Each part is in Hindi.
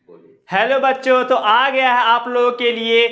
हेलो बच्चों, तो आ गया है आप लोगों के लिए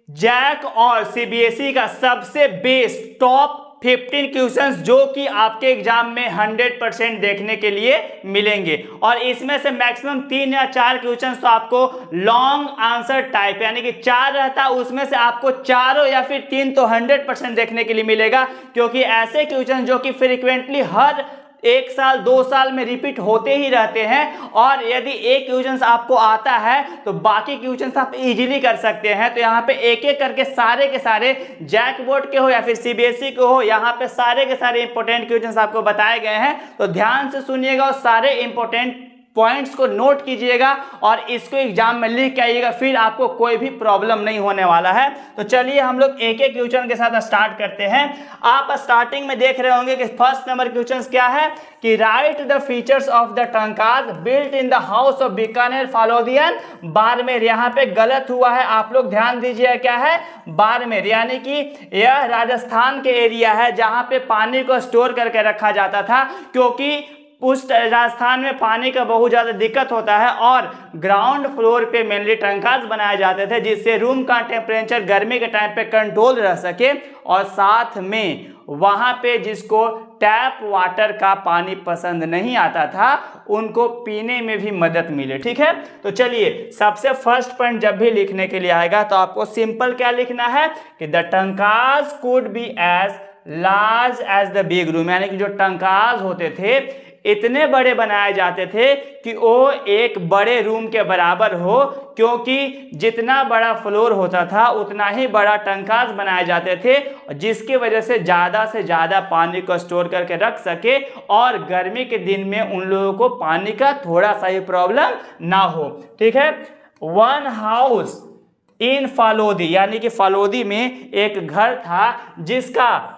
जैक और सीबीएसई का सबसे बेस्ट टॉप 15 क्वेश्चंस जो कि आपके एग्जाम में 100% देखने के लिए मिलेंगे। और इसमें से मैक्सिमम 3 या 4 क्वेश्चंस तो आपको लॉन्ग आंसर टाइप यानी कि 4 रहता है, उसमें से आपको चारों या फिर 3 तो 100% देखने के लिए मिलेगा, क्योंकि ऐसे क्वेश्चन जो कि फ्रिक्वेंटली हर 1 साल 2 साल में रिपीट होते ही रहते हैं। और यदि एक क्वेश्चन आपको आता है तो बाकी क्वेश्चन आप इजीली कर सकते हैं। तो यहाँ पे एक एक करके सारे के सारे जैक बोर्ड के हो या फिर सीबीएसई के हो, यहाँ पे सारे के सारे इंपॉर्टेंट क्वेश्चन आपको बताए गए हैं। तो ध्यान से सुनिएगा और सारे इंपॉर्टेंट पॉइंट्स को नोट कीजिएगा और इसको एग्जाम में लिख के आइएगा, फिर आपको कोई भी प्रॉब्लम नहीं होने वाला है। तो चलिए हम लोग एक एक क्वेश्चन के साथ स्टार्ट करते हैं। आप स्टार्टिंग में देख रहे होंगे कि फर्स्ट नंबर क्वेश्चन क्या है कि write the features of the tankas built in the house of Bikaner फालोदियन बाड़मेर। यहाँ पे गलत हुआ है, आप लोग ध्यान दीजिए, क्या है बाड़मेर, यानी कि यह राजस्थान के एरिया है जहाँ पे पानी को स्टोर करके रखा जाता था, क्योंकि उस राजस्थान में पानी का बहुत ज़्यादा दिक्कत होता है और ग्राउंड फ्लोर पे मेनली टंकाज बनाए जाते थे, जिससे रूम का टेम्परेचर गर्मी के टाइम पे कंट्रोल रह सके और साथ में वहाँ पे जिसको टैप वाटर का पानी पसंद नहीं आता था उनको पीने में भी मदद मिले। ठीक है, तो चलिए सबसे फर्स्ट पॉइंट जब भी लिखने के लिए आएगा तो आपको सिंपल क्या लिखना है कि the tankas could be as large as the big room, यानी कि जो टंकाज होते थे इतने बड़े बनाए जाते थे कि वो एक बड़े रूम के बराबर हो, क्योंकि जितना बड़ा फ्लोर होता था उतना ही बड़ा टंकाज बनाए जाते थे, जिसकी वजह से ज़्यादा पानी को स्टोर करके रख सके और गर्मी के दिन में उन लोगों को पानी का थोड़ा सा ही प्रॉब्लम ना हो। ठीक है, वन हाउस इन फालोदी, यानी कि फालोदी में एक घर था जिसका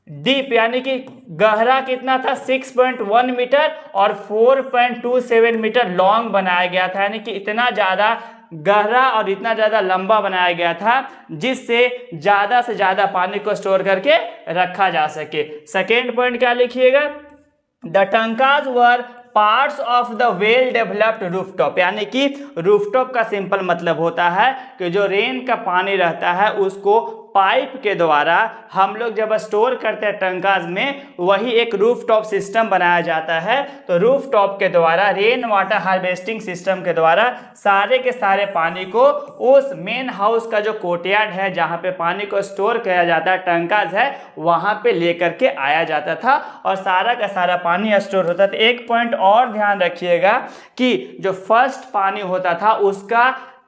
डीप यानी कि गहरा कितना था 6.1 मीटर और 4.27 मीटर लॉन्ग बनाया गया था, यानी कि इतना ज़्यादा गहरा और इतना ज़्यादा लंबा बनाया गया था जिससे ज़्यादा से ज़्यादा पानी को स्टोर करके रखा जा सके। सेकेंड पॉइंट क्या लिखिएगा, the tankas were parts of the well developed rooftop, यानी कि रूफटॉप का सिंपल मतलब होता है कि जो रेन का पानी रहता है उसको पाइप के द्वारा हम लोग जब स्टोर करते हैं टंकाज में, वही एक रूफटॉप सिस्टम बनाया जाता है। तो रूफटॉप के द्वारा रेन वाटर हार्वेस्टिंग सिस्टम के द्वारा सारे के सारे पानी को उस मेन हाउस का जो कोर्टयार्ड है जहाँ पे पानी को स्टोर किया जाता है टंकाज है, वहाँ पे लेकर के आया जाता था और सारा का सारा पानी स्टोर होता था। एक पॉइंट और ध्यान रखिएगा कि जो फर्स्ट पानी होता था उसका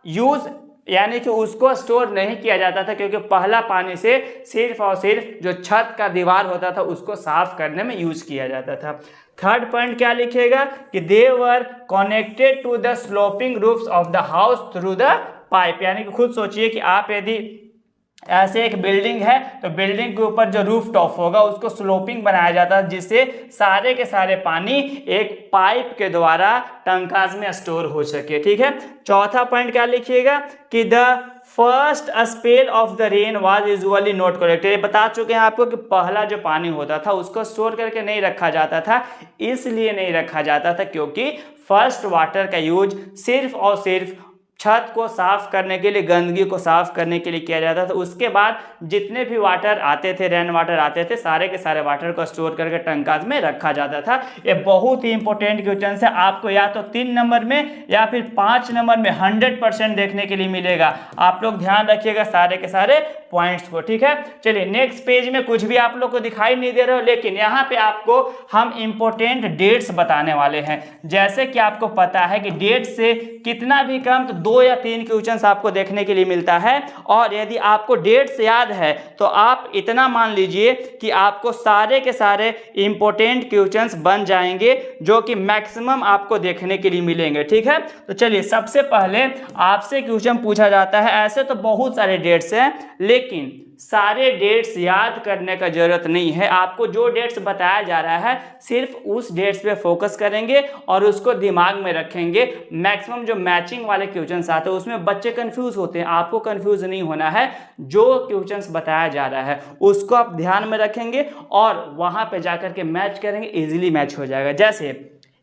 यूज यानी कि उसको स्टोर नहीं किया जाता था, क्योंकि पहला पानी से सिर्फ और सिर्फ जो छत का दीवार होता था उसको साफ करने में यूज किया जाता था। थर्ड पॉइंट क्या लिखेगा कि they were connected to the sloping roofs of the house through the pipe, यानी कि खुद सोचिए कि आप यदि ऐसे एक बिल्डिंग है तो बिल्डिंग के ऊपर जो रूफ टॉप होगा उसको स्लोपिंग बनाया जाता है, जिससे सारे के सारे पानी एक पाइप के द्वारा टंकाज में स्टोर हो सके। ठीक है, चौथा पॉइंट क्या लिखिएगा कि the first spell of the rain was usually not collected. बता चुके हैं आपको कि पहला जो पानी होता था उसको स्टोर करके नहीं रखा जाता था, इसलिए नहीं रखा जाता था क्योंकि फर्स्ट वाटर का यूज सिर्फ और सिर्फ छत को साफ करने के लिए, गंदगी को साफ करने के लिए किया जाता था। उसके बाद जितने भी वाटर आते थे, रेन वाटर आते थे, सारे के सारे वाटर को स्टोर करके टंकाज में रखा जाता था। ये बहुत ही इंपॉर्टेंट क्वेश्चन है, आपको या तो 3 नंबर में या फिर 5 नंबर में 100% देखने के लिए मिलेगा। आप लोग ध्यान रखिएगा सारे के सारे पॉइंट्स को। ठीक है, चलिए नेक्स्ट पेज में कुछ भी आप लोग को दिखाई नहीं दे रहा हो, लेकिन यहाँ पे आपको हम इंपॉर्टेंट डेट्स बताने वाले हैं। जैसे कि आपको पता है कि डेट से कितना भी कम तो 2 या 3 क्वेश्चंस आपको देखने के लिए मिलता है, और यदि आपको डेट्स याद है तो आप इतना मान लीजिए कि आपको सारे के सारे इंपॉर्टेंट क्वेश्चंस बन जाएंगे जो कि मैक्सिमम आपको देखने के लिए मिलेंगे। ठीक है, तो चलिए सबसे पहले आपसे क्वेश्चन पूछा जाता है। ऐसे तो बहुत सारे डेट्स हैं, लेकिन सारे डेट्स याद करने का जरूरत नहीं है। आपको जो डेट्स बताया जा रहा है सिर्फ उस डेट्स पे फोकस करेंगे और उसको दिमाग में रखेंगे। मैक्सिमम जो मैचिंग वाले क्वेश्चंस आते हैं उसमें बच्चे कंफ्यूज होते हैं, आपको कंफ्यूज नहीं होना है। जो क्वेश्चंस बताया जा रहा है उसको आप ध्यान में रखेंगे और वहां पे जाकर के मैच करेंगे, इजीली मैच हो जाएगा। जैसे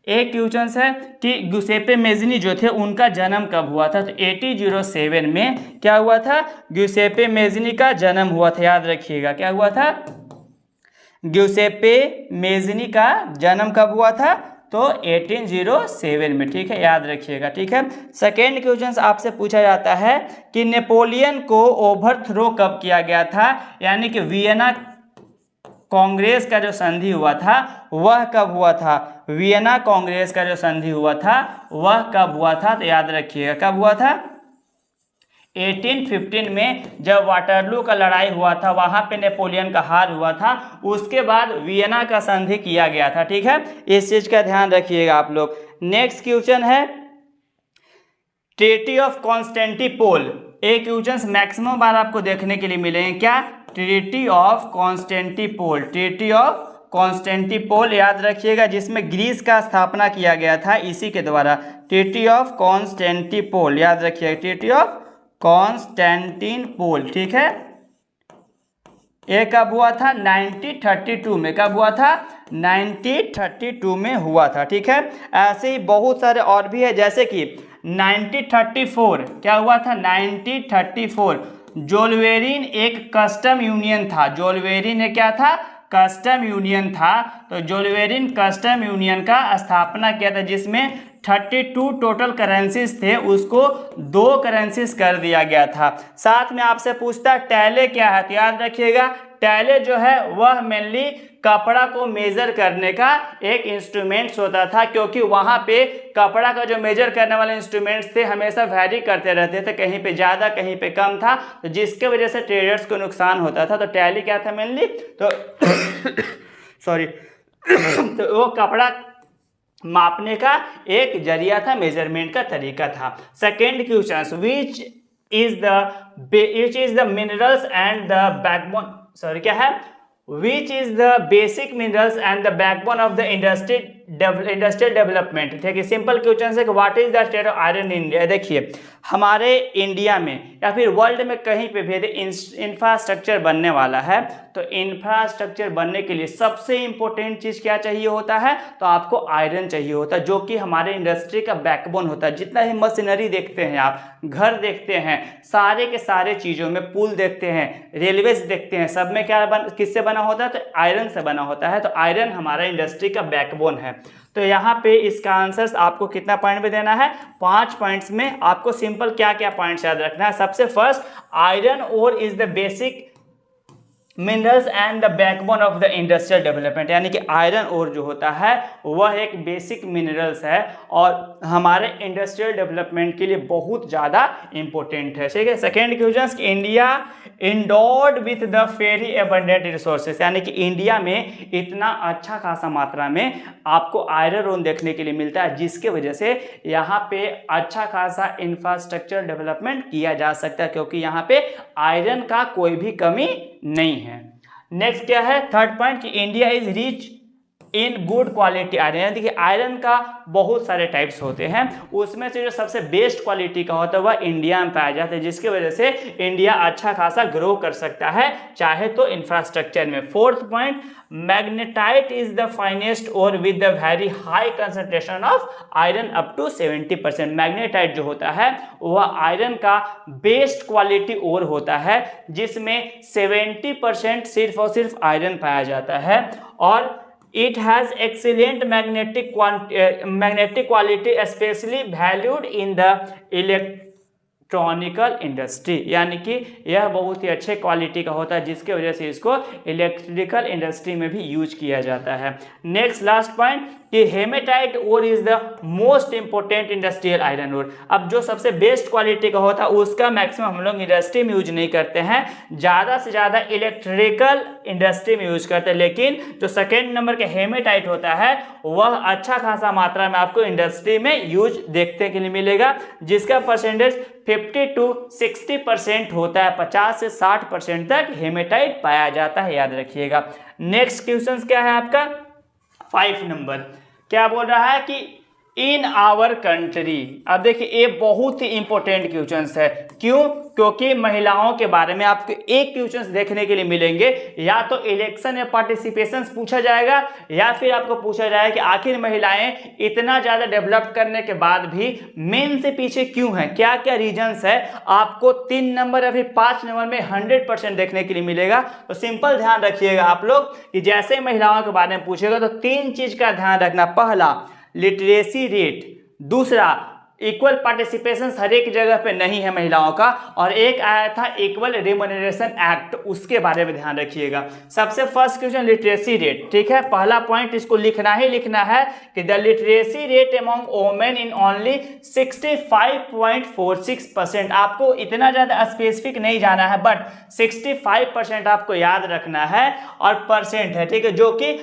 एक क्वेश्चन है कि ग्यूसेप्पे मेज़नी जो थे उनका जन्म कब हुआ था, तो 1807 में क्या हुआ था, ग्यूसेप्पे मेज़नी का जन्म हुआ था। याद रखिएगा क्या हुआ था, ग्यूसेप्पे मेज़नी का जन्म कब हुआ था, तो 1807 में। ठीक है, याद रखिएगा। ठीक है, सेकेंड क्वेश्चन आपसे पूछा जाता है कि नेपोलियन को ओवरथ्रो कब किया गया था, यानी कि वियना कांग्रेस का जो संधि हुआ था वह कब हुआ था, वियना कांग्रेस का जो संधि हुआ था वह कब हुआ था, तो याद रखिएगा कब हुआ था, 1815 में जब वाटरलू का लड़ाई हुआ था, वहां पे नेपोलियन का हार हुआ था, उसके बाद वियना का संधि किया गया था। ठीक है, इस चीज का ध्यान रखिएगा आप लोग। नेक्स्ट क्वेश्चन है ट्रीटी ऑफ कॉन्स्टेंटिनोपल। एक क्वेश्चन मैक्सिमम बार आपको देखने के लिए मिलेंगे, क्या, treaty of Constantinople. Treaty of Constantinople याद रखिएगा, जिसमें ग्रीस का स्थापना किया गया था इसी के द्वारा। ट्रीटी ऑफ कॉन्स्टेंटिनोपल याद रखिएगा, ट्रीटी ऑफ कॉन्स्टेंटिनोपल। ठीक है, ये कब हुआ था, 1932 में। कब हुआ था, 1932 में हुआ था। ठीक है, ऐसे ही बहुत सारे और भी है, जैसे कि 1934 क्या हुआ था, 1934 जोल्वेरिन एक कस्टम यूनियन था। जोल्वेरिन एक क्या था, कस्टम यूनियन था। तो जोल्वेरिन कस्टम यूनियन का स्थापना किया था, जिसमें 32 टोटल करेंसीज थे, उसको 2 करेंसीज कर दिया गया था। साथ में आपसे पूछता टैले क्या है, तो याद रखिएगा टैले जो है वह मेनली कपड़ा को मेजर करने का एक इंस्ट्रूमेंट्स होता था, क्योंकि वहां पे कपड़ा का जो मेजर करने वाले इंस्ट्रूमेंट्स थे हमेशा वैरी करते रहते थे, कहीं पे ज़्यादा कहीं पे कम था, तो जिसके वजह से ट्रेडर्स को नुकसान होता था। तो टैली क्या था मेनली, तो सॉरी तो वो कपड़ा मापने का एक जरिया था, मेजरमेंट का तरीका था। Second question, which is the minerals and the backbone, sorry क्या है, which is the basic minerals and the backbone of the industrial development. देखिए सिंपल क्वेश्चन है कि what is the state of iron in India. देखिए हमारे इंडिया में या फिर वर्ल्ड में कहीं पे भी इंफ्रास्ट्रक्चर बनने वाला है, तो इंफ्रास्ट्रक्चर बनने के लिए सबसे इंपॉर्टेंट चीज़ क्या चाहिए होता है, तो आपको आयरन चाहिए होता है, जो कि हमारे इंडस्ट्री का बैकबोन होता है। जितना ही मशीनरी देखते हैं आप, घर देखते हैं, सारे के सारे चीज़ों में, पुल देखते हैं, रेलवेज देखते हैं, सब में क्या किससे बना होता है, तो आयरन से बना होता है। तो आयरन हमारा इंडस्ट्री का बैकबोन है। तो यहाँ पे इसका आंसर आपको कितना पॉइंट में देना है, 5 पॉइंट्स में। आपको सिंपल क्या क्या पॉइंट्स याद रखना है। सबसे first, iron ore is the basic minerals and the backbone of the industrial development, यानी कि आयरन ओर जो होता है वह एक बेसिक मिनरल्स है और हमारे इंडस्ट्रियल डेवलपमेंट के लिए बहुत ज़्यादा इंपॉर्टेंट है। ठीक है, second question, India endured with the very abundant resources, यानी कि इंडिया में इतना अच्छा खासा मात्रा में आपको आयरन ओर देखने के लिए मिलता है, जिसके वजह से यहाँ पे अच्छा खासा इंफ्रास्ट्रक्चर डेवलपमेंट किया जा सकता है, क्योंकि यहाँ पे आयरन का कोई भी कमी नहीं है। नेक्स्ट क्या है, थर्ड पॉइंट, कि India is rich in good quality iron. यानी कि आयरन का बहुत सारे टाइप्स होते हैं, उसमें से जो सबसे बेस्ट क्वालिटी का होता है वह इंडिया में पाया जाता है, जिसकी वजह से इंडिया अच्छा खासा ग्रो कर सकता है, चाहे तो इंफ्रास्ट्रक्चर में। Fourth point, magnetite is the finest और with the very high concentration of iron up to 70%। Magnetite जो होता है वह आयरन का बेस्ट क्वालिटी और होता है, जिसमें 70% सिर्फ और सिर्फ आयरन पाया जाता है। और it has excellent magnetic quality especially valued in the electronical industry, यानी कि यह बहुत ही अच्छे क्वालिटी का होता है, जिसके वजह से इसको इलेक्ट्रिकल इंडस्ट्री में भी यूज किया जाता है। नेक्स्ट लास्ट पॉइंट, कि hematite ore is the most important industrial iron ore. अब जो सबसे बेस्ट क्वालिटी का होता है उसका मैक्सिमम हम लोग इंडस्ट्री में यूज नहीं करते हैं, ज़्यादा से ज़्यादा इलेक्ट्रिकल इंडस्ट्री में यूज करते हैं। लेकिन जो सेकेंड नंबर के हेमेटाइट होता है वह अच्छा खासा मात्रा में आपको इंडस्ट्री में यूज देखने के लिए मिलेगा, जिसका परसेंटेज 50 to 60% होता है। 50 से 60% तक हेमेटाइट पाया जाता है, याद रखिएगा। नेक्स्ट क्वेश्चन क्या है आपका 5 नंबर, क्या बोल रहा है कि इन आवर कंट्री। अब देखिए ये बहुत ही इंपॉर्टेंट क्वेश्चन है। क्यों? क्योंकि महिलाओं के बारे में आपको एक क्वेश्चन देखने के लिए मिलेंगे, या तो इलेक्शन या पार्टिसिपेशन पूछा जाएगा, या फिर आपको पूछा जाएगा कि आखिर महिलाएं इतना ज्यादा डेवलप करने के बाद भी मेन से पीछे क्यों हैं, क्या क्या रीजंस है। आपको 3 नंबर या फिर 5 नंबर में 100% देखने के लिए मिलेगा। तो सिंपल ध्यान रखिएगा आप लोग कि जैसे महिलाओं के बारे में पूछेगा तो 3 चीज का ध्यान रखना। पहला, लिटरेसी रेट। दूसरा, इक्वल पार्टिसिपेशन हर एक जगह पे नहीं है महिलाओं का। और एक आया था इक्वल रिम्यूनरेशन एक्ट, उसके बारे में ध्यान रखिएगा। सबसे फर्स्ट क्वेश्चन लिटरेसी रेट, ठीक है। पहला पॉइंट इसको लिखना ही लिखना है कि the literacy rate among women in only 65.46%। आपको इतना ज्यादा स्पेसिफिक नहीं जाना है, बट 65% आपको याद रखना है और परसेंट है, ठीक है, जो कि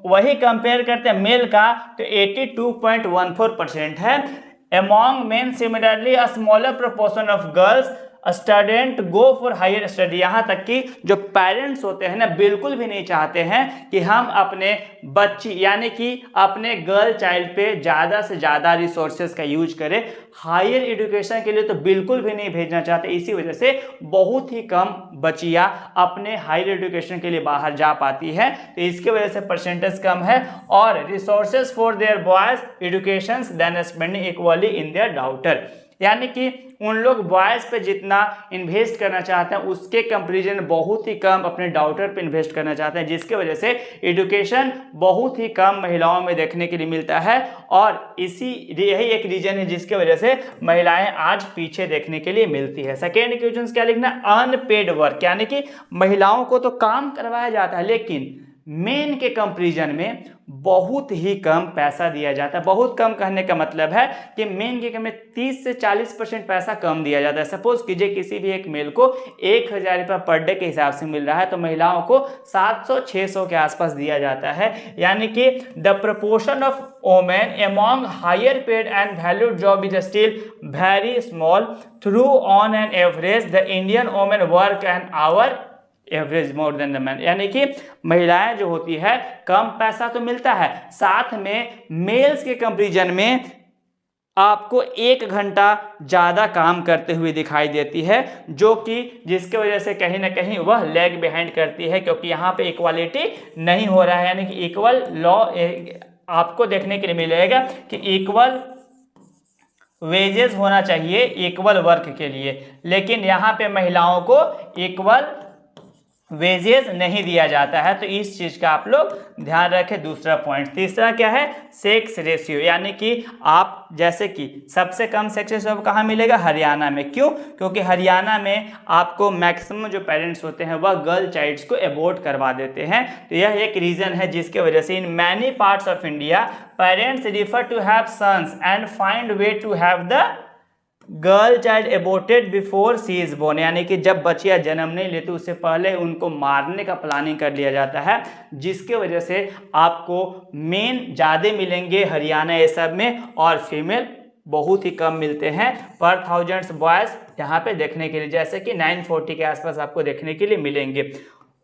वही कंपेयर करते हैं मेल का तो 82.14% है। Among men, similarly, a smaller proportion of girls student go for higher study. यहाँ तक कि जो पेरेंट्स होते हैं ना, बिल्कुल भी नहीं चाहते हैं कि हम अपने बच्ची यानी कि अपने गर्ल चाइल्ड पे ज़्यादा से ज़्यादा रिसोर्सेज का यूज करें। हायर एजुकेशन के लिए तो बिल्कुल भी नहीं भेजना चाहते। इसी वजह से बहुत ही कम बच्चियाँ अपने हायर एजुकेशन के लिए बाहर जा पाती है। तो इसके वजह से परसेंटेज कम है। और resources for their boys education then spending equally in their daughter, यानी कि उन लोग बॉयज़ पे जितना इन्वेस्ट करना चाहते हैं उसके कंपेरिजन बहुत ही कम अपने डॉटर पे इन्वेस्ट करना चाहते हैं, जिसके वजह से एजुकेशन बहुत ही कम महिलाओं में देखने के लिए मिलता है। और यही एक रीजन है जिसके वजह से महिलाएं आज पीछे देखने के लिए मिलती है। सेकेंड क्वेश्चन क्या लिखना, अनपेड वर्क, यानी कि महिलाओं को तो काम करवाया जाता है लेकिन मेन के कंपेरिजन में बहुत ही कम पैसा दिया जाता है। बहुत कम कहने का मतलब है कि मेन के में 30 से 40% पैसा कम दिया जाता है। सपोज कीजिए किसी भी एक मेल को 1000 रुपये पर डे के हिसाब से मिल रहा है, तो महिलाओं को 700-600 के आसपास दिया जाता है। यानी कि the proportion of women among higher paid and valued job is still very small. Through on an average the Indian women work an hour average more than the man, यानी कि महिलाएं जो होती है कम पैसा तो मिलता है, साथ में मेल्स के कंपेरिजन में आपको 1 घंटा ज़्यादा काम करते हुए दिखाई देती है, जो कि जिसके वजह से कहीं ना कहीं वह लैग बिहाइंड करती है, क्योंकि यहाँ पे इक्वालिटी नहीं हो रहा है। यानी कि इक्वल लॉ आपको देखने के लिए मिलेगा कि इक्वल वेजेस होना चाहिए इक्वल वर्क के लिए, लेकिन यहाँ पे महिलाओं को इक्वल वेजेस नहीं दिया जाता है। तो इस चीज का आप लोग ध्यान रखें। दूसरा पॉइंट। तीसरा क्या है, सेक्स रेशियो, यानी कि आप जैसे कि सबसे कम सेक्स रेशियो कहाँ मिलेगा, हरियाणा में। क्यों? क्योंकि हरियाणा में आपको मैक्सिमम जो पेरेंट्स होते हैं वह गर्ल चाइल्ड्स को एबॉर्ट करवा देते हैं। तो यह एक रीजन है जिसके वजह से in many parts of India parents refer to have sons and find way to have the girl child aborted before she is born, यानी कि जब बच्चियां जन्म नहीं लेती उससे पहले उनको मारने का प्लानिंग कर लिया जाता है, जिसके वजह से आपको मेन ज़्यादा मिलेंगे हरियाणा ये सब में, और फीमेल बहुत ही कम मिलते हैं पर थाउजेंड्स बॉयज़ यहाँ पे देखने के लिए, जैसे कि 940 के आसपास आपको देखने के लिए मिलेंगे।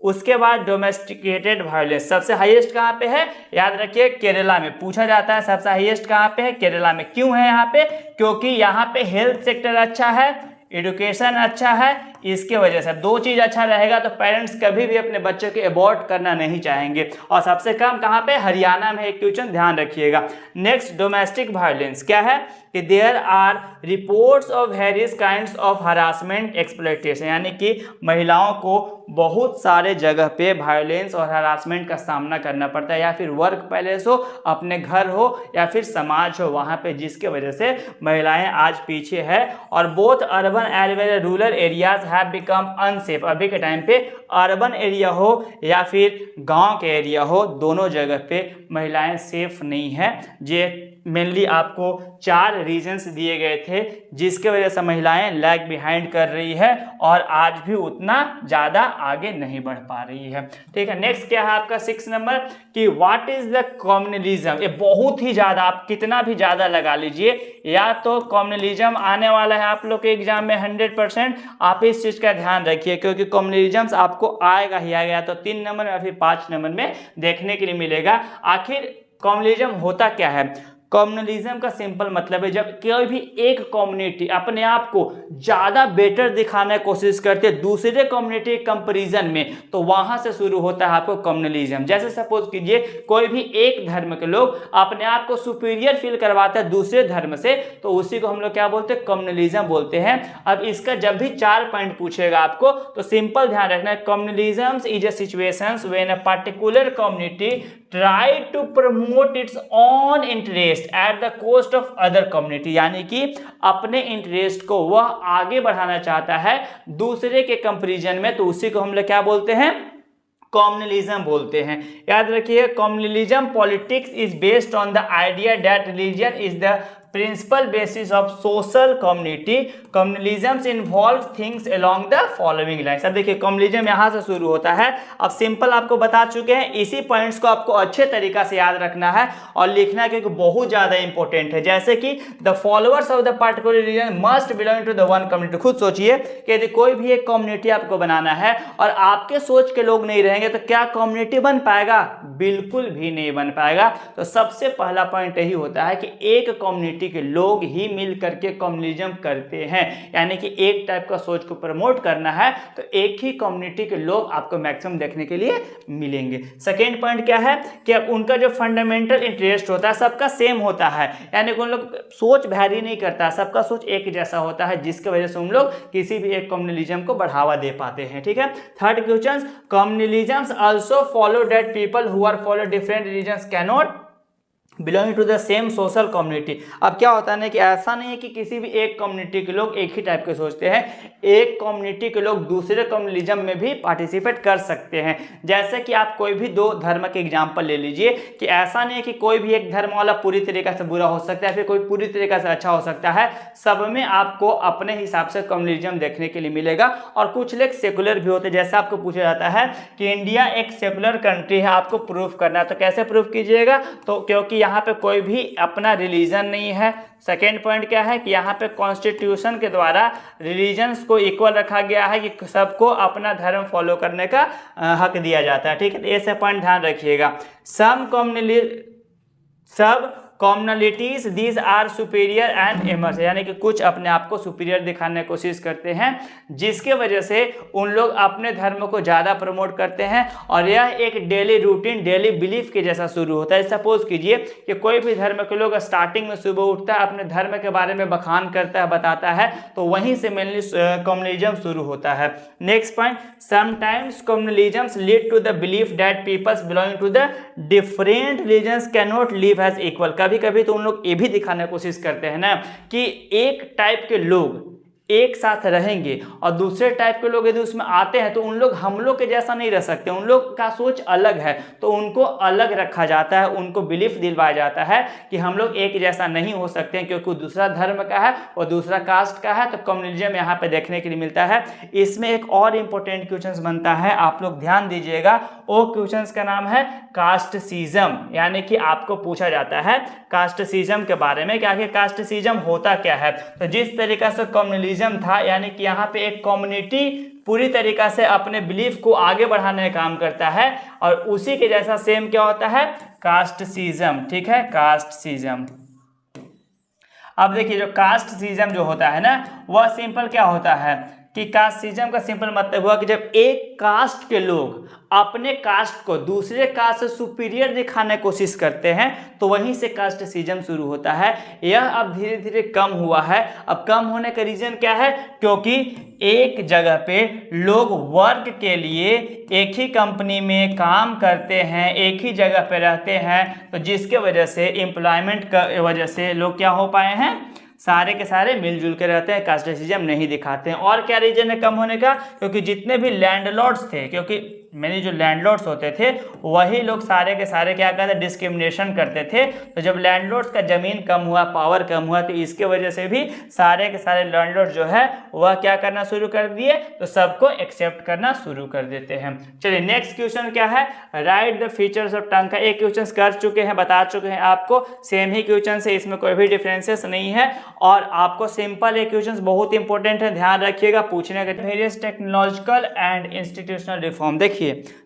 उसके बाद डोमेस्टिकेटेड वायलेंस सबसे हाईएस्ट कहाँ पे है, याद रखिए केरला में पूछा जाता है। सबसे हाईएस्ट कहाँ पे है, केरला में। क्यों है यहाँ पे? क्योंकि यहाँ पे हेल्थ सेक्टर अच्छा है, एजुकेशन अच्छा है, इसके वजह से 2 चीज़ अच्छा रहेगा तो पेरेंट्स कभी भी अपने बच्चों को अबॉर्ट करना नहीं चाहेंगे। और सबसे कम कहाँ पे, हरियाणा में। एक क्वेश्चन ध्यान रखिएगा। नेक्स्ट, डोमेस्टिक वायलेंस क्या है कि there are reports of various kinds of harassment exploitation, यानी कि महिलाओं को बहुत सारे जगह पे वायलेंस और हरासमेंट का सामना करना पड़ता है, या फिर वर्क प्लेस हो, अपने घर हो, या फिर समाज हो, वहाँ पे, जिसके वजह से महिलाएं आज पीछे है। और both urban and rural areas have become unsafe. अभी के टाइम पे अर्बन एरिया हो या फिर गांव के एरिया हो, दोनों जगह पे महिलाएं सेफ नहीं है। ये मेनली आपको 4 रीजन्स दिए गए थे जिसके वजह से महिलाएं लैग बिहाइंड कर रही है और आज भी उतना ज़्यादा आगे नहीं बढ़ पा रही है। ठीक है, नेक्स्ट क्या है आपका 6 नंबर कि व्हाट इज द कम्युनलिज्म। ये बहुत ही ज़्यादा, आप कितना भी ज़्यादा लगा लीजिए, या तो कम्युनलिज्म आने वाला है आप लोग के एग्जाम में 100%। आप इस चीज़ का ध्यान रखिए क्योंकि कम्युनलिज्म आपको आएगा ही आएगा, तो 3 नंबर या फिर 5 नंबर में देखने के लिए मिलेगा। आखिर कम्युनलिज्म होता क्या है? कम्युनलिज्म का सिंपल मतलब है जब कोई भी एक कम्युनिटी अपने आप को ज़्यादा बेटर दिखाने की कोशिश करती है दूसरे कम्युनिटी के कंपैरिजन में, तो वहाँ से शुरू होता है आपको कम्युनलिज्म। जैसे सपोज कीजिए कोई भी एक धर्म के लोग अपने आप को सुपीरियर फील करवाते हैं दूसरे धर्म से, तो उसी को हम लोग क्या बोलते हैं, कम्युनलिज्म बोलते हैं। अब इसका जब भी 4 पॉइंट पूछेगा आपको तो सिंपल ध्यान रखना है, communalism is a situations when a particular community try to promote its own interest at the cost of other community, यानी कि अपने इंटरेस्ट को वह आगे बढ़ाना चाहता है दूसरे के कंपैरिजन में, तो उसी को हम लोग क्या बोलते हैं, कम्युनलिज्म बोलते हैं। याद रखिए communalism politics is based on the idea that religion is the principal basis of social community. Communalism involve things along the following lines. अब देखिए कम्युनलिज्म यहाँ से शुरू होता है। अब सिंपल आपको बता चुके हैं, इसी पॉइंट्स को आपको अच्छे तरीका से याद रखना है और लिखना है क्योंकि बहुत ज़्यादा इंपॉर्टेंट है। जैसे कि the followers of the particular religion must belong to the one community. खुद सोचिए कि यदि कोई भी एक कम्युनिटी आपको बनाना है और आपके सोच के लोग नहीं रहेंगे तो क्या कम्युनिटी बन पाएगा? बिल्कुल भी नहीं बन पाएगा। तो सबसे पहला पॉइंट यही होता है कि एक कम्युनिटी के लोग ही मिल करके कम्युनलिज्म करते हैं, यानी कि एक टाइप का सोच को प्रमोट करना है तो एक ही कम्युनिटी के लोग आपको मैक्सिमम देखने के लिए मिलेंगे। सेकेंड पॉइंट क्या है कि अब उनका जो फंडामेंटल इंटरेस्ट होता है सबका सेम होता है, यानी कि उन लोग सोच वैरी नहीं करता, सबका सोच एक जैसा होता है, जिसकी वजह से उन लोग किसी भी एक कम्युनलिज्म को बढ़ावा दे पाते हैं। ठीक है। Third question, communalism also follow that people who are follow different religions cannot belong to the same social community. अब क्या होता है ना कि ऐसा नहीं है कि किसी भी एक कम्युनिटी के लोग एक ही टाइप के सोचते हैं, एक कम्युनिटी के लोग दूसरे कम्युनलिज्म में भी पार्टिसिपेट कर सकते हैं। जैसे कि आप कोई भी दो धर्म के एग्जांपल ले लीजिए कि ऐसा नहीं है कि कोई भी एक धर्म वाला पूरी तरीके से बुरा हो सकता है फिर कोई पूरी तरीके से अच्छा हो सकता है, सब में आपको अपने हिसाब से कम्युनलिज्म देखने के लिए मिलेगा। और कुछ लोग सेकुलर भी होते हैं, जैसे आपको पूछा जाता है कि इंडिया एक सेकुलर कंट्री है, आपको प्रूफ करना है, तो कैसे प्रूफ कीजिएगा? तो क्योंकि यहाँ पे कोई भी अपना रिलीजन नहीं है। सेकेंड पॉइंट क्या है कि यहाँ पे कॉन्स्टिट्यूशन के द्वारा रिलीजन्स को इक्वल रखा गया है कि सबको अपना धर्म फॉलो करने का हक दिया जाता है। ठीक है, तो ऐसे पॉइंट ध्यान रखिएगा। सब कम्युनलिटीज दीज आर सुपीरियर एंड एमर्स, यानी कि कुछ अपने आप को सुपीरियर दिखाने की कोशिश करते हैं जिसके वजह से उन लोग अपने धर्म को ज़्यादा प्रमोट करते हैं और यह एक डेली रूटीन डेली बिलीफ के जैसा शुरू होता है। सपोज कीजिए कि कोई भी धर्म के लोग स्टार्टिंग में सुबह उठता है, अपने धर्म के बारे में बखान करता है, बताता है, तो वहीं से मेनली कम्युनलिज्म शुरू होता है। Next point, sometimes communalisms lead to the belief that peoples belonging to the different religions can not live as equal. कभी कभी तो उन लोग ये भी दिखाने की कोशिश करते हैं ना कि एक टाइप के लोग एक साथ रहेंगे और दूसरे टाइप के लोग यदि उसमें आते हैं तो उन लोग हम लोग के जैसा नहीं रह सकते, उन लोग का सोच अलग है, तो उनको अलग रखा जाता है, उनको बिलीफ दिलवाया जाता है कि हम लोग एक जैसा नहीं हो सकते हैं क्योंकि दूसरा धर्म का है और दूसरा कास्ट का है। तो कम्युनलिज्म यहाँ पे देखने के लिए मिलता है। इसमें एक और इम्पोर्टेंट क्वेश्चन बनता है, आप लोग ध्यान दीजिएगा, वो क्वेश्चन का नाम है कास्टसिज्म, यानी कि आपको पूछा जाता है कास्टसिज्म के बारे में कि आखिर कास्टसिज्म होता क्या है। तो जिस तरीके से कम्युनलिज्म था, यानी कि यहाँ पे एक कम्युनिटी पूरी तरीका से अपने बिलीफ को आगे बढ़ाने का काम करता है और उसी के जैसा सेम क्या होता है, कास्टसिज्म। ठीक है, कास्टसिज्म। अब देखिए जो कास्टसिज्म जो होता है ना वह सिंपल क्या होता है कि कास्टसिज्म का सिंपल मतलब हुआ कि जब एक कास्ट के लोग अपने कास्ट को दूसरे कास्ट से सुपीरियर दिखाने की कोशिश करते हैं तो वहीं से कास्टसिज्म शुरू होता है। यह अब धीरे धीरे कम हुआ है। अब कम होने का रीजन क्या है? क्योंकि एक जगह पे लोग वर्क के लिए एक ही कंपनी में काम करते हैं, एक ही जगह पे रहते हैं, तो जिसके वजह से एम्प्लॉयमेंट का वजह से लोग क्या हो पाए हैं, सारे के सारे मिलजुल के रहते हैं, कास्टसिज्म नहीं दिखाते हैं। और क्या रीजन है कम होने का? क्योंकि जितने भी लैंडलॉर्ड्स थे, क्योंकि मैंने जो लैंडलॉर्ड्स होते थे वही लोग सारे के सारे क्या करते, डिस्क्रिमिनेशन करते थे। तो जब लैंडलॉर्ड्स का ज़मीन कम हुआ, पावर कम हुआ, तो इसके वजह से भी सारे के सारे लैंडलॉर्ड्स जो है वह क्या करना शुरू कर दिए, तो सबको एक्सेप्ट करना शुरू कर देते हैं। चलिए नेक्स्ट क्वेश्चन क्या है, right the features of tongue का। एक क्वेश्चन कर चुके हैं, बता चुके हैं आपको, सेम ही क्वेश्चन से, इसमें कोई भी डिफरेंसेस नहीं है और आपको सिंपल एक क्वेश्चन बहुत इंपॉर्टेंट है, ध्यान रखिएगा पूछने का। Various technological and institutional reform. देखिए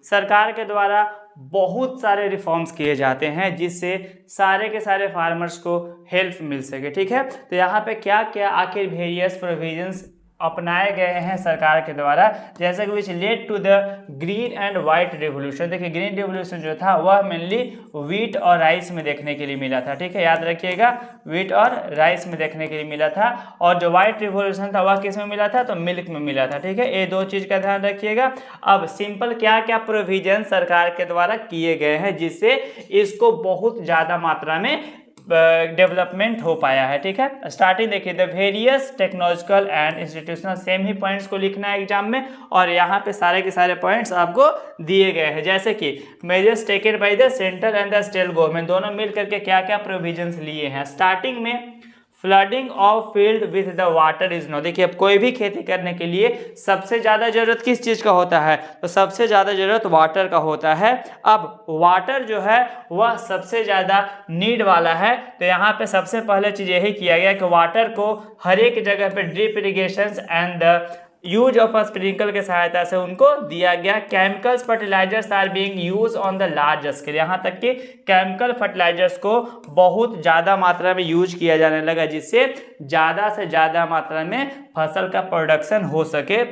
सरकार के द्वारा बहुत सारे रिफॉर्म्स किए जाते हैं जिससे सारे के सारे फार्मर्स को हेल्प मिल सके। ठीक है, तो यहाँ पे क्या क्या आखिर वेरियस प्रोविजंस अपनाए गए हैं सरकार के द्वारा, जैसे कि which led to the green and white revolution. देखिए ग्रीन रिवोल्यूशन जो था वह मेनली व्हीट और राइस में देखने के लिए मिला था। ठीक है, याद रखिएगा, व्हीट और राइस में देखने के लिए मिला था। और जो व्हाइट रिवोल्यूशन था वह किस में मिला था, तो मिल्क में मिला था। ठीक है, ये दो चीज का ध्यान रखिएगा। अब सिंपल क्या क्या प्रोविजन सरकार के द्वारा किए गए हैं जिससे इसको बहुत ज्यादा मात्रा में डेवलपमेंट हो पाया है। ठीक है, स्टार्टिंग देखिए, the various technological and institutional, same he points को लिखना है एग्जाम में, और यहाँ पे सारे के सारे पॉइंट्स आपको दिए गए हैं, जैसे कि measures taken by the central and the state government, दोनों मिल करके क्या क्या प्रोविजंस लिए हैं। स्टार्टिंग में flooding of field with the water is no. देखिए अब कोई भी खेती करने के लिए सबसे ज़्यादा जरूरत किस चीज़ का होता है, तो सबसे ज़्यादा जरूरत वाटर का होता है। अब वाटर जो है वह सबसे ज़्यादा नीड वाला है, तो यहाँ पे सबसे पहले चीज़ यही किया गया कि वाटर को हर एक जगह पे drip irrigation and the use of sprinkle के सहायता से उनको दिया गया। Chemicals fertilisers are being use on the large scale, यहाँ तक कि केमिकल फर्टिलाइजर्स को बहुत ज़्यादा मात्रा में यूज किया जाने लगा जिससे ज़्यादा से ज़्यादा मात्रा में फसल का प्रोडक्शन हो सके।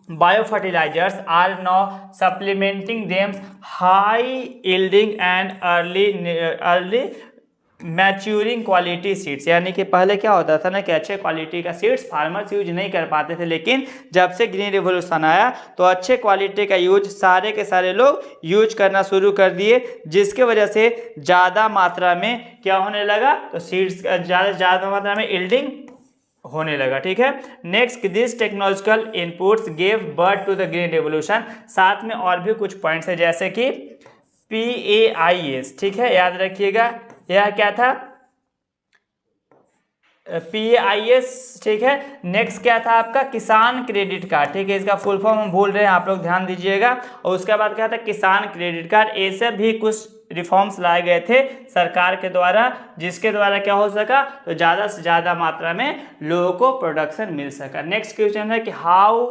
Bio fertilisers are now supplementing them high yielding and early maturing quality seeds, यानी कि पहले क्या होता था ना कि अच्छे क्वालिटी का सीड्स फार्मर्स यूज नहीं कर पाते थे, लेकिन जब से ग्रीन रिवोल्यूशन आया तो अच्छे क्वालिटी का यूज सारे के सारे लोग यूज करना शुरू कर दिए, जिसके वजह से ज़्यादा मात्रा में क्या होने लगा, तो सीड्स ज़्यादा मात्रा में यील्डिंग होने लगा। ठीक है, next, this technological inputs gave birth to the green revolution. साथ में और भी कुछ पॉइंट्स है जैसे कि PAIS। ठीक है, याद रखिएगा, यह क्या था, PAIS। ठीक है, नेक्स्ट क्या था आपका, किसान क्रेडिट कार्ड। ठीक है, इसका फुल फॉर्म हम भूल रहे हैं, आप लोग ध्यान दीजिएगा। और उसके बाद क्या था, किसान क्रेडिट कार्ड। ऐसे भी कुछ रिफॉर्म्स लाए गए थे सरकार के द्वारा जिसके द्वारा क्या हो सका, तो ज़्यादा से ज़्यादा मात्रा में लोगों को प्रोडक्शन मिल सका। नेक्स्ट क्वेश्चन है कि how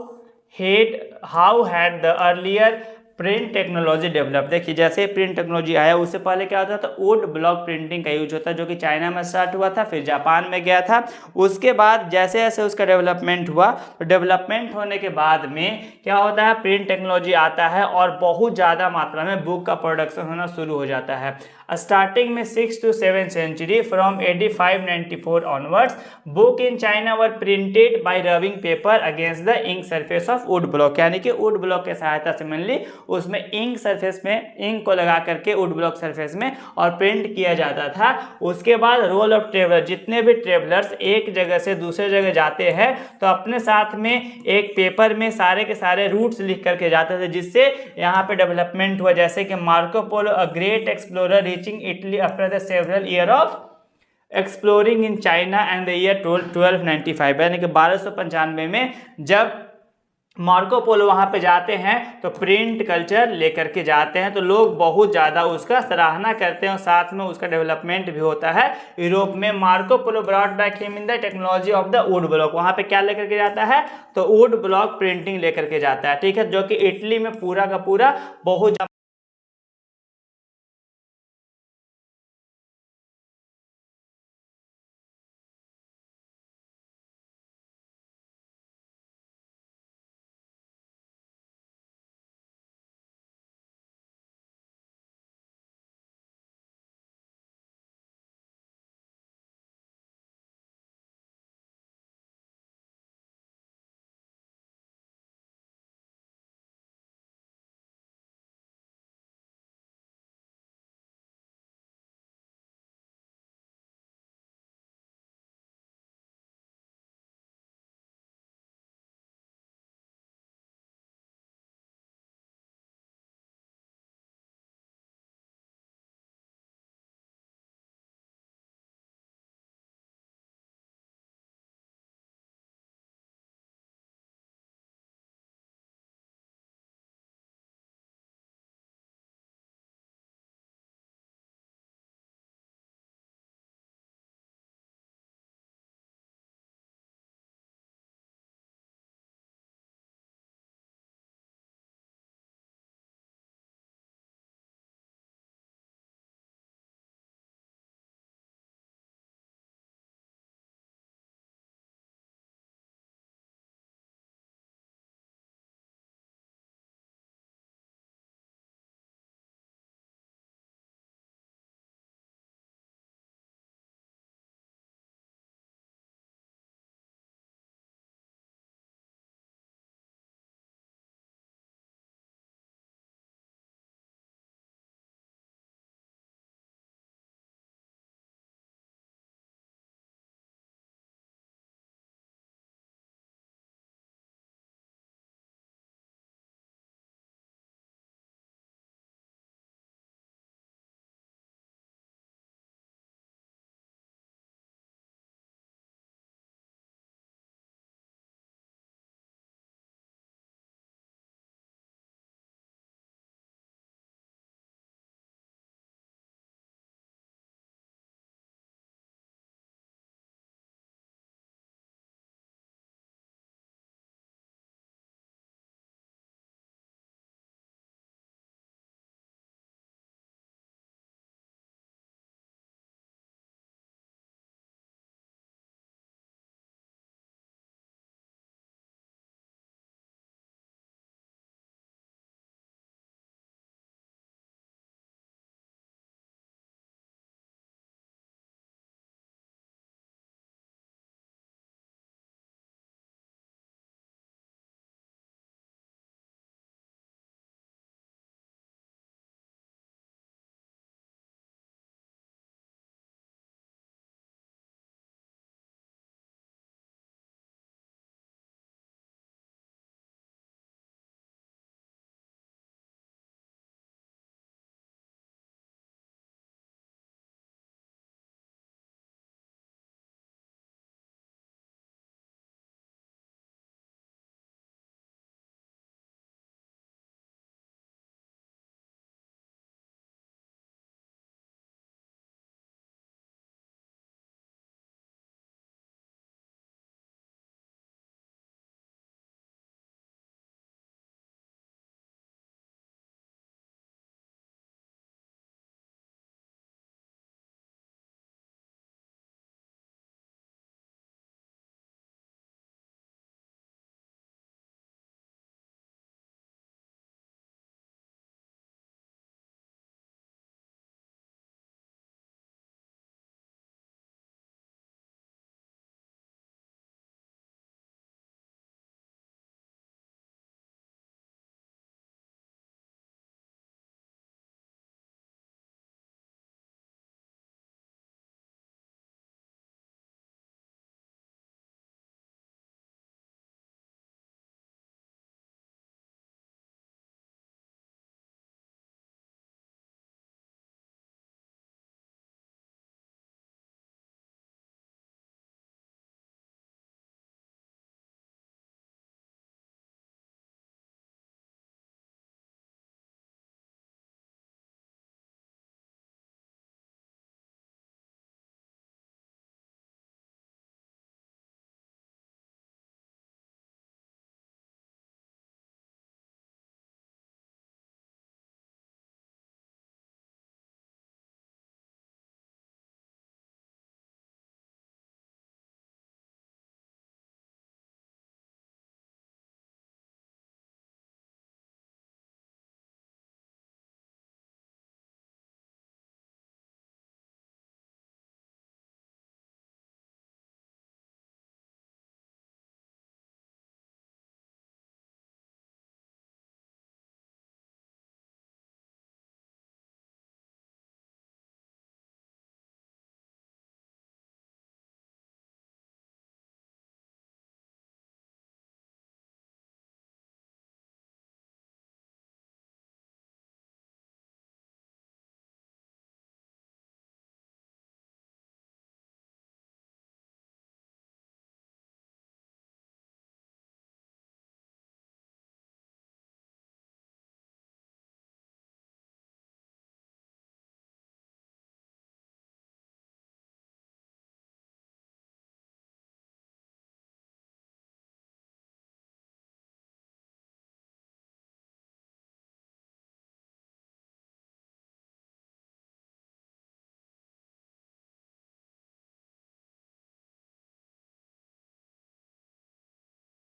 had the earlier print technology develop. देखिए जैसे प्रिंट टेक्नोलॉजी आया उससे पहले क्या होता था, वुड ब्लॉक प्रिंटिंग का यूज होता है जो कि चाइना में स्टार्ट हुआ था, फिर जापान में गया था। उसके बाद जैसे जैसे उसका डेवलपमेंट हुआ, तो डेवलपमेंट होने के बाद में क्या होता है, प्रिंट टेक्नोलॉजी आता है और बहुत ज़्यादा मात्रा में बुक का प्रोडक्शन होना शुरू हो जाता है। स्टार्टिंग में 6 to 7 century from AD 594 onwards, book in China were printed by rubbing paper against the ink surface of wood block, यानी कि वुड ब्लॉक के सहायता से मेनली उसमें इंक सरफेस में इंक को लगा करके वुड ब्लॉक सरफेस में और प्रिंट किया जाता था। उसके बाद रोल ऑफ ट्रेवलर, जितने भी ट्रेवलर्स एक जगह से दूसरे जगह जाते हैं तो अपने साथ में एक पेपर में सारे के सारे रूट्स लिख करके जाते थे, जिससे यहाँ पे डेवलपमेंट हुआ। जैसे कि Marco Polo a great explorer reaching Italy after the several year of exploring in China and the year 1295, यानी कि 1295 में जब मार्को पोलो वहाँ पे जाते हैं तो प्रिंट कल्चर लेकर के जाते हैं, तो लोग बहुत ज़्यादा उसका सराहना करते हैं और साथ में उसका डेवलपमेंट भी होता है यूरोप में। Marco Polo brought back him in the technology of the wood block, वहाँ पे क्या लेकर के जाता है, तो वुड ब्लॉक प्रिंटिंग लेकर के जाता है। ठीक है, जो कि इटली में पूरा का पूरा बहुत